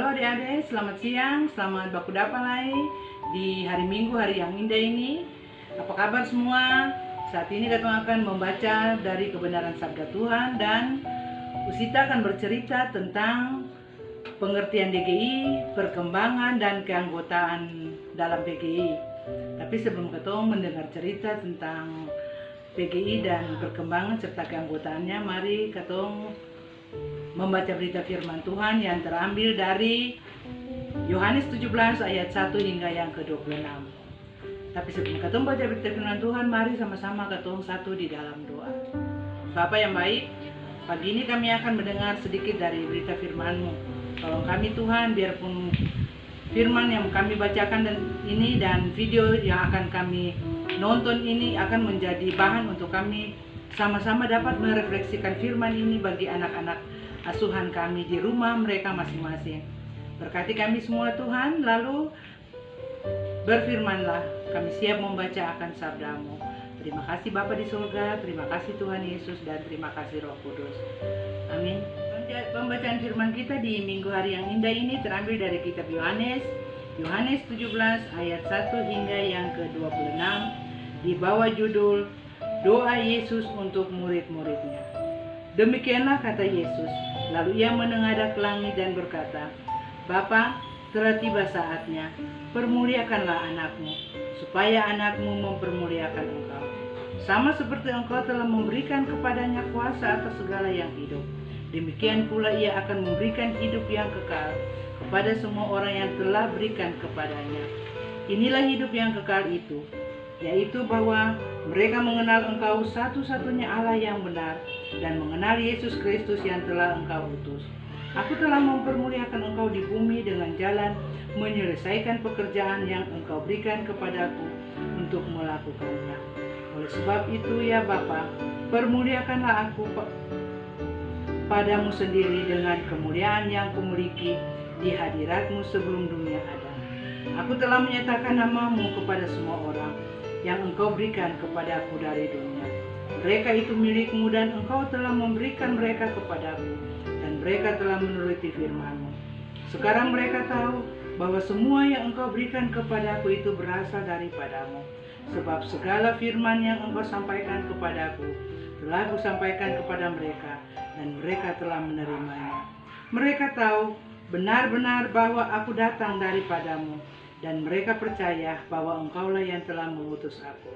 Halo adik-adik, selamat siang, selamat baku dapalai di hari Minggu, hari yang indah ini. Apa kabar semua? Saat ini kita akan membaca dari kebenaran sabda Tuhan dan Usita akan bercerita tentang pengertian DGI, perkembangan dan keanggotaan dalam PGI. Tapi sebelum kita mendengar cerita tentang PGI dan perkembangan serta keanggotaannya, mari kita membaca berita firman Tuhan yang terambil dari Yohanes 17 ayat 1 hingga yang ke-26. Tapi sebelum kita membaca berita firman Tuhan, mari sama-sama kita satu di dalam doa. Bapa yang baik, pagi ini kami akan mendengar sedikit dari berita firman-Mu. Tolong kami Tuhan, biarpun firman yang kami bacakan dan video yang akan kami nonton ini akan menjadi bahan untuk kami sama-sama dapat merefleksikan firman ini bagi anak-anak asuhan kami di rumah mereka masing-masing. Berkati kami semua Tuhan, lalu berfirmanlah, kami siap membaca akan sabda-Mu. Terima kasih Bapa di surga, terima kasih Tuhan Yesus, dan terima kasih Roh Kudus. Amin. Pembacaan firman kita di minggu hari yang indah ini terambil dari kitab Yohanes 17 ayat 1 hingga yang ke-26 di bawah judul Doa Yesus untuk murid-muridnya. Demikianlah kata Yesus, lalu ia menengadah ke langit dan berkata, Bapa, telah tiba saatnya, permuliakanlah anakmu, supaya anakmu mempermuliakan engkau. Sama seperti engkau telah memberikan kepadanya kuasa atas segala yang hidup, demikian pula ia akan memberikan hidup yang kekal kepada semua orang yang telah berikan kepadanya. Inilah hidup yang kekal itu, yaitu bahwa mereka mengenal engkau satu-satunya Allah yang benar dan mengenal Yesus Kristus yang telah engkau utus. Aku telah mempermuliakan engkau di bumi dengan jalan menyelesaikan pekerjaan yang engkau berikan kepadaku untuk melakukannya. Oleh sebab itu ya Bapa, permuliakanlah aku padamu sendiri dengan kemuliaan yang kumiliki di hadiratmu sebelum dunia ada. Aku telah menyatakan namamu kepada semua orang yang engkau berikan kepadaku dari dunia. Mereka itu milikmu dan engkau telah memberikan mereka kepadaku, dan mereka telah menuruti firman-Mu. Sekarang mereka tahu bahwa semua yang engkau berikan kepadaku itu berasal daripadamu, sebab segala firman yang engkau sampaikan kepadaku telah kusampaikan kepada mereka, dan mereka telah menerimanya. Mereka tahu benar-benar bahwa aku datang daripadamu, dan mereka percaya bahwa engkaulah yang telah mengutus aku.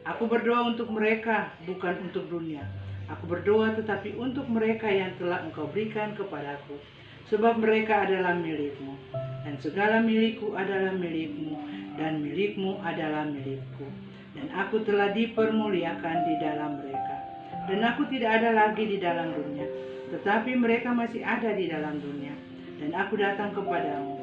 Aku berdoa untuk mereka, bukan untuk dunia. Aku berdoa tetapi untuk mereka yang telah engkau berikan kepadaku, sebab mereka adalah milikmu, dan segala milikku adalah milikmu, dan milikmu adalah milikku. Dan aku telah dipermuliakan di dalam mereka. Dan aku tidak ada lagi di dalam dunia, tetapi mereka masih ada di dalam dunia. Dan aku datang kepadamu.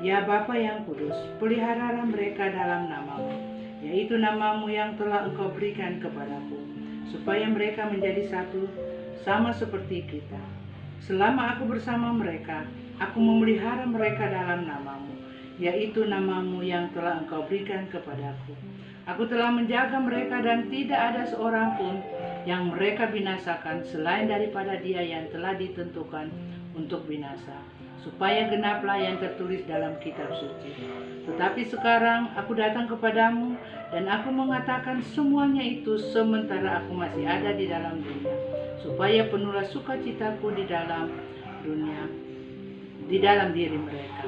Ya Bapa yang kudus, peliharalah mereka dalam namamu, yaitu namamu yang telah engkau berikan kepadaku, supaya mereka menjadi satu, sama seperti kita. Selama aku bersama mereka, aku memelihara mereka dalam namamu, yaitu namamu yang telah engkau berikan kepadaku. Aku telah menjaga mereka dan tidak ada seorang pun yang mereka binasakan selain daripada dia yang telah ditentukan untuk binasa, supaya genaplah yang tertulis dalam kitab suci. Tetapi sekarang aku datang kepadamu dan aku mengatakan semuanya itu sementara aku masih ada di dalam dunia, supaya penuhlah sukacitaku di dalam dunia, di dalam diri mereka.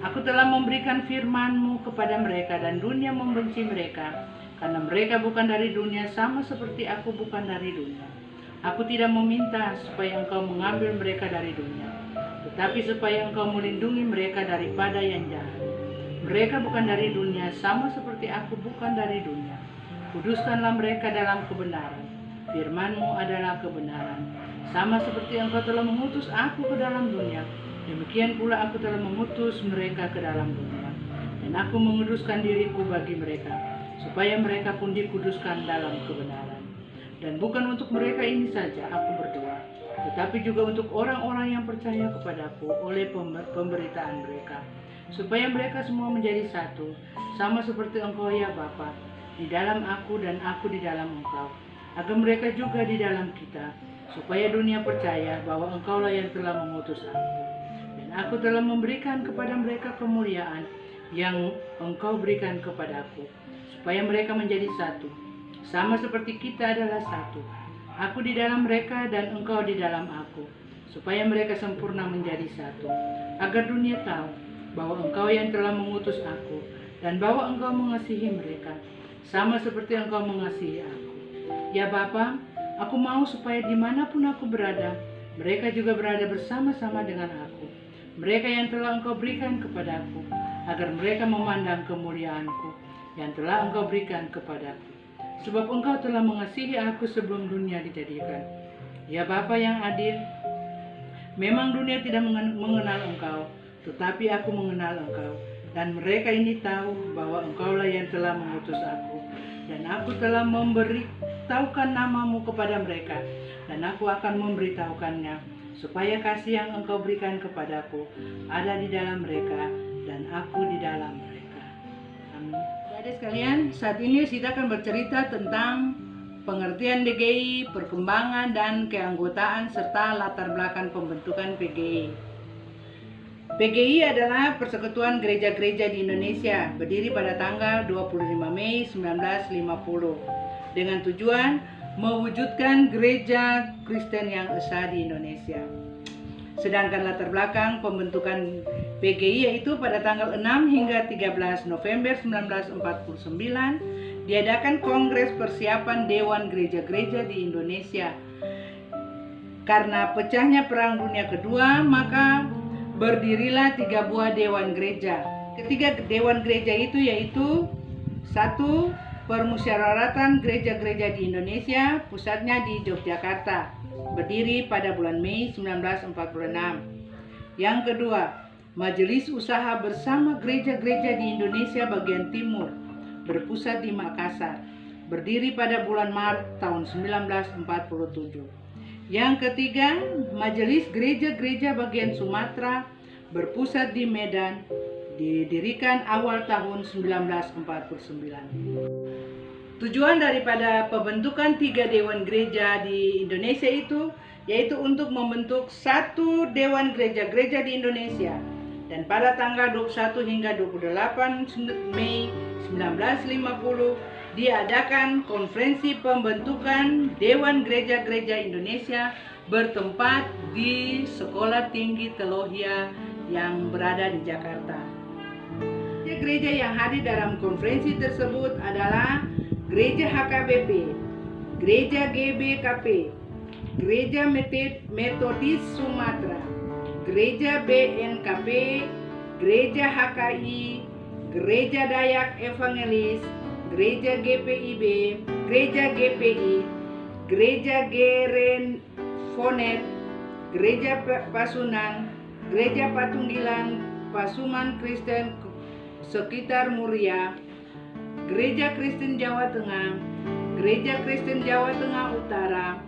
Aku telah memberikan firman-Mu kepada mereka dan dunia membenci mereka, karena mereka bukan dari dunia sama seperti aku bukan dari dunia. Aku tidak meminta supaya engkau mengambil mereka dari dunia, tetapi supaya engkau melindungi mereka daripada yang jahat. Mereka bukan dari dunia, sama seperti aku bukan dari dunia. Kuduskanlah mereka dalam kebenaran. Firman-Mu adalah kebenaran. Sama seperti engkau telah mengutus aku ke dalam dunia, demikian pula aku telah mengutus mereka ke dalam dunia. Dan aku menguduskan diriku bagi mereka, supaya mereka pun dikuduskan dalam kebenaran. Dan bukan untuk mereka ini saja aku berdoa, tetapi juga untuk orang-orang yang percaya kepadaku oleh pemberitaan mereka, supaya mereka semua menjadi satu, sama seperti engkau ya Bapa, di dalam aku dan aku di dalam engkau, agar mereka juga di dalam kita, supaya dunia percaya bahwa engkaulah yang telah mengutus aku. Dan aku telah memberikan kepada mereka kemuliaan yang Engkau berikan kepadaku, supaya mereka menjadi satu, sama seperti kita adalah satu. Aku di dalam mereka dan Engkau di dalam aku, supaya mereka sempurna menjadi satu, agar dunia tahu bahwa Engkau yang telah mengutus aku, dan bahwa Engkau mengasihi mereka, sama seperti Engkau mengasihi aku. Ya Bapa, aku mau supaya dimanapun aku berada, mereka juga berada bersama-sama dengan aku, mereka yang telah Engkau berikan kepadaku, agar mereka memandang kemuliaanku yang telah Engkau berikan kepadaku. Sebab Engkau telah mengasihi aku sebelum dunia dijadikan. Ya Bapa yang adil, memang dunia tidak mengenal Engkau, tetapi aku mengenal Engkau, dan mereka ini tahu bahwa Engkaulah yang telah mengutus aku, dan aku telah memberitahukan namamu kepada mereka, dan aku akan memberitahukannya, supaya kasih yang Engkau berikan kepadaku ada di dalam mereka, dan aku di dalam mereka. Amin. Adik sekalian, saat ini kita akan bercerita tentang pengertian PGI, perkembangan dan keanggotaan, serta latar belakang pembentukan PGI. PGI adalah Persekutuan Gereja-Gereja di Indonesia, berdiri pada tanggal 25 Mei 1950, dengan tujuan mewujudkan gereja Kristen yang esa di Indonesia. Sedangkan latar belakang pembentukan PGI yaitu pada tanggal 6 hingga 13 November 1949 diadakan Kongres Persiapan Dewan Gereja-Gereja di Indonesia. Karena pecahnya Perang Dunia Kedua, maka berdirilah 3 buah dewan gereja. Ketiga dewan gereja itu yaitu 1. Permusyawaratan Gereja-Gereja di Indonesia, pusatnya di Yogyakarta, berdiri pada bulan Mei 1946. Yang kedua, Majelis Usaha Bersama Gereja-Gereja di Indonesia bagian Timur, berpusat di Makassar, berdiri pada bulan Maret tahun 1947. Yang ketiga, Majelis Gereja-Gereja bagian Sumatera, berpusat di Medan, didirikan awal tahun 1949. Tujuan daripada pembentukan 3 dewan gereja di Indonesia itu yaitu untuk membentuk 1 dewan gereja-gereja di Indonesia. Dan pada tanggal 21 hingga 28 Mei 1950 diadakan konferensi pembentukan Dewan Gereja-Gereja Indonesia bertempat di Sekolah Tinggi Teologia yang berada di Jakarta. Gereja yang hadir dalam konferensi tersebut adalah Gereja HKBP, Gereja GBKP, Gereja Metodis Sumatera, Gereja BNKP, Gereja HKI, Gereja Dayak Evangelis, Gereja GPIB, Gereja GPI, Gereja Gerenfonet, Gereja Pasunan, Gereja Patunggilan, Pasuman Kristen sekitar Muria, Gereja Kristen Jawa Tengah, Gereja Kristen Jawa Tengah Utara,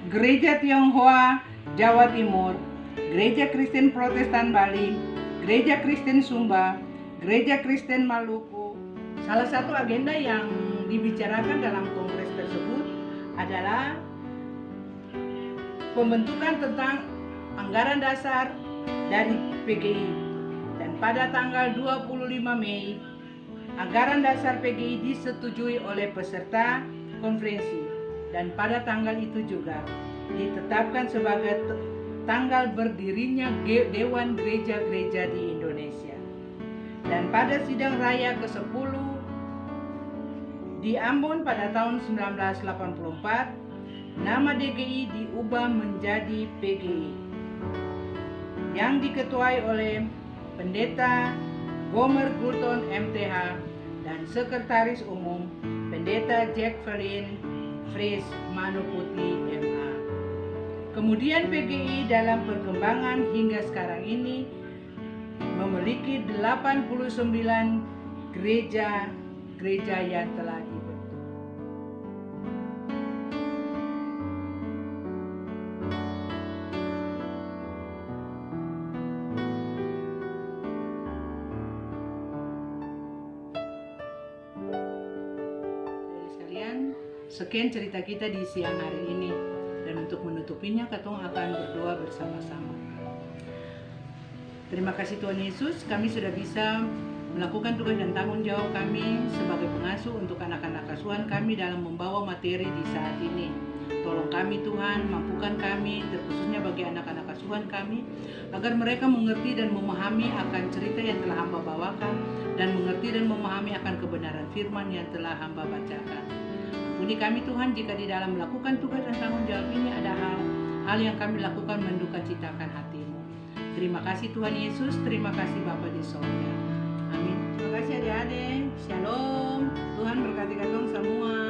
Gereja Tionghoa Jawa Timur, Gereja Kristen Protestan Bali, Gereja Kristen Sumba, Gereja Kristen Maluku. Salah satu agenda yang dibicarakan dalam kongres tersebut adalah pembentukan tentang anggaran dasar dari PGI. Dan pada tanggal 25 Mei, anggaran dasar PGI disetujui oleh peserta konferensi, dan pada tanggal itu juga ditetapkan sebagai tanggal berdirinya Dewan Gereja-Gereja di Indonesia. Dan pada sidang raya ke-10 di Ambon pada tahun 1984, nama DGI diubah menjadi PGI yang diketuai oleh Pendeta Gomer Gulton MTH dan Sekretaris Umum Pendeta Jacqueline Fries Manuputi MA. Kemudian PGI dalam perkembangan hingga sekarang ini memiliki 89 gereja yang telah dibentuk. Sekian cerita kita di siang hari ini, dan untuk menutupinya katong akan berdoa bersama-sama. Terima kasih Tuhan Yesus, kami sudah bisa melakukan tugas dan tanggung jawab kami sebagai pengasuh untuk anak-anak asuhan kami dalam membawa materi di saat ini. Tolong kami Tuhan, mampukan kami, terkhususnya bagi anak-anak asuhan kami, agar mereka mengerti dan memahami akan cerita yang telah hamba bawakan, dan mengerti dan memahami akan kebenaran firman yang telah hamba bacakan. Ampuni kami Tuhan jika di dalam melakukan tugas dan tanggung jawab ini ada hal yang kami lakukan menduka citakan hati-Mu. Terima kasih Tuhan Yesus, terima kasih Bapa di sorga. Amin. Terima kasih adik-adik. Shalom. Tuhan berkati katong semua.